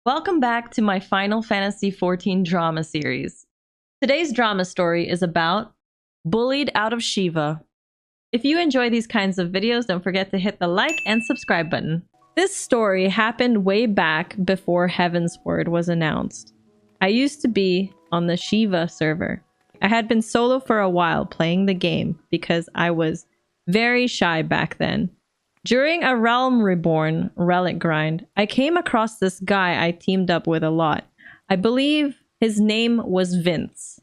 Welcome back to my Final Fantasy XIV drama series. Today's drama story is about Bullied Out of Shiva. If you enjoy these kinds of videos, don't forget to hit the like and subscribe button. This story happened way back before Heavensward was announced. I used to be on the Shiva server. I had been solo for a while playing the game because I was very shy back then. During a Realm Reborn relic grind, I came across this guy I teamed up with a lot. I believe his name was Vince.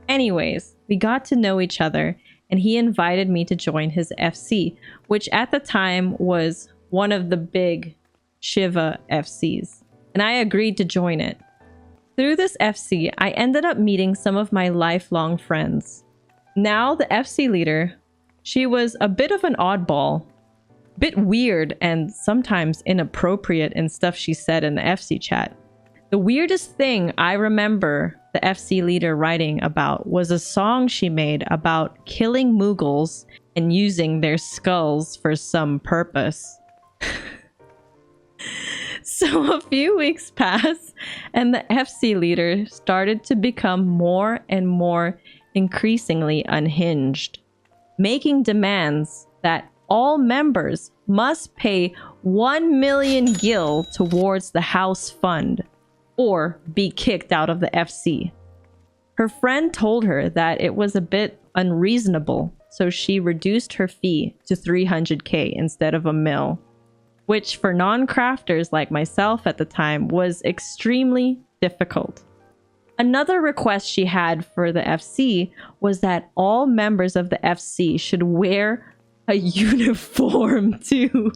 Anyways, we got to know each other and he invited me to join his FC, which at the time was one of the big Shiva FCs, and I agreed to join it. Through this FC, I ended up meeting some of my lifelong friends. Now the FC leader, she was a bit of an oddball. Bit weird and sometimes inappropriate in stuff she said in the FC chat. The weirdest thing I remember the FC leader writing about was a song she made about killing Mughals and using their skulls for some purpose. So a few weeks passed and the FC leader started to become more and more increasingly unhinged, making demands that all members must pay 1 million gil towards the house fund or be kicked out of the FC. Her friend told her that it was a bit unreasonable, so she reduced her fee to 300k instead of a mil, which for non-crafters like myself at the time was extremely difficult. Another request she had for the FC was that all members of the FC should wear a uniform too.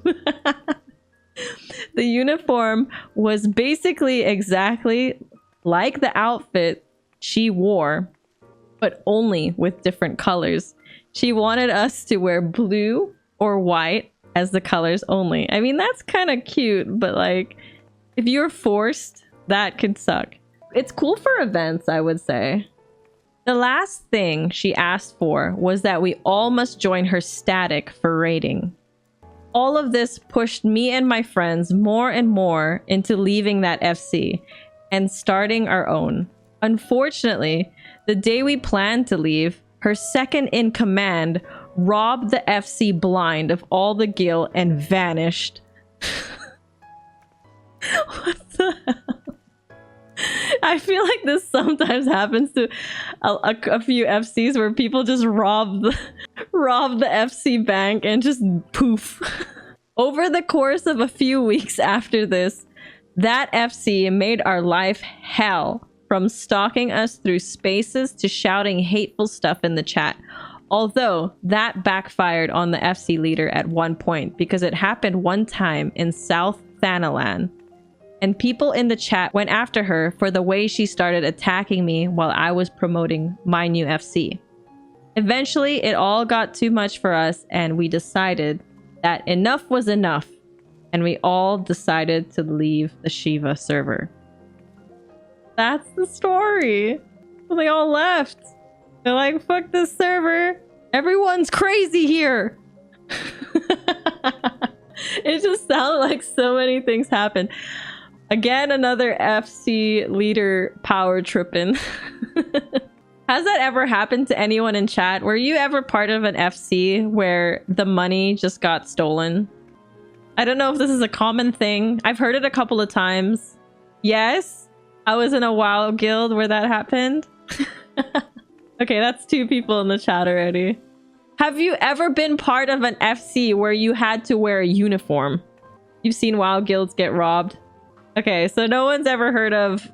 The uniform was basically exactly like the outfit she wore, but only with different colors. She wanted us to wear blue or white as the colors only. I mean, that's kind of cute, but like, if you're forced, that could suck. It's cool for events, I would say. The last thing she asked for was that we all must join her static for raiding. All of this pushed me and my friends more and more into leaving that FC and starting our own. Unfortunately, the day we planned to leave, her second in command robbed the FC blind of all the gil and vanished. What the hell? I feel like this sometimes happens to a few FCs where people just rob the FC bank and just poof. Over the course of a few weeks after this, that FC made our life hell, from stalking us through spaces to shouting hateful stuff in the chat. Although that backfired on the FC leader at one point because it happened one time in South Thanalan. And people in the chat went after her for the way she started attacking me while I was promoting my new FC. Eventually, it all got too much for us and we decided that enough was enough. And we all decided to leave the Shiva server. That's the story. They all left. They're like, fuck this server. Everyone's crazy here. It just sounded like so many things happened. Again, another FC leader power tripping. Has that ever happened to anyone in chat? Were you ever part of an FC where the money just got stolen? I don't know if this is a common thing. I've heard it a couple of times. Yes, I was in a WoW guild where that happened. Okay, that's 2 people in the chat already. Have you ever been part of an FC where you had to wear a uniform? You've seen WoW guilds get robbed? Okay, so no one's ever heard of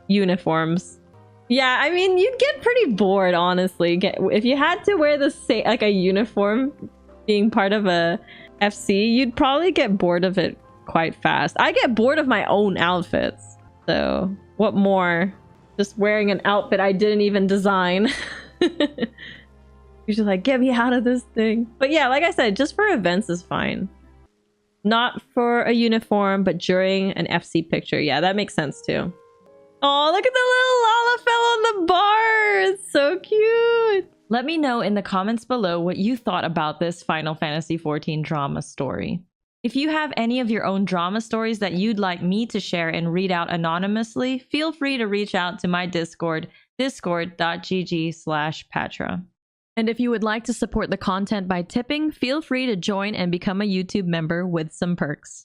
uniforms. Yeah, I mean, you'd get pretty bored, honestly. If you had to wear the same, like a uniform, being part of a FC, you'd probably get bored of it quite fast. I get bored of my own outfits. So, what more? Just wearing an outfit I didn't even design. You're just like, get me out of this thing. But yeah, like I said, just for events is fine. Not for a uniform, but during an FC picture. Yeah, that makes sense too. Oh, look at the little Lalafell on the bar. It's so cute. Let me know in the comments below what you thought about this Final Fantasy XIV drama story. If you have any of your own drama stories that you'd like me to share and read out anonymously, feel free to reach out to my Discord, discord.gg/Pathra. And if you would like to support the content by tipping, feel free to join and become a YouTube member with some perks.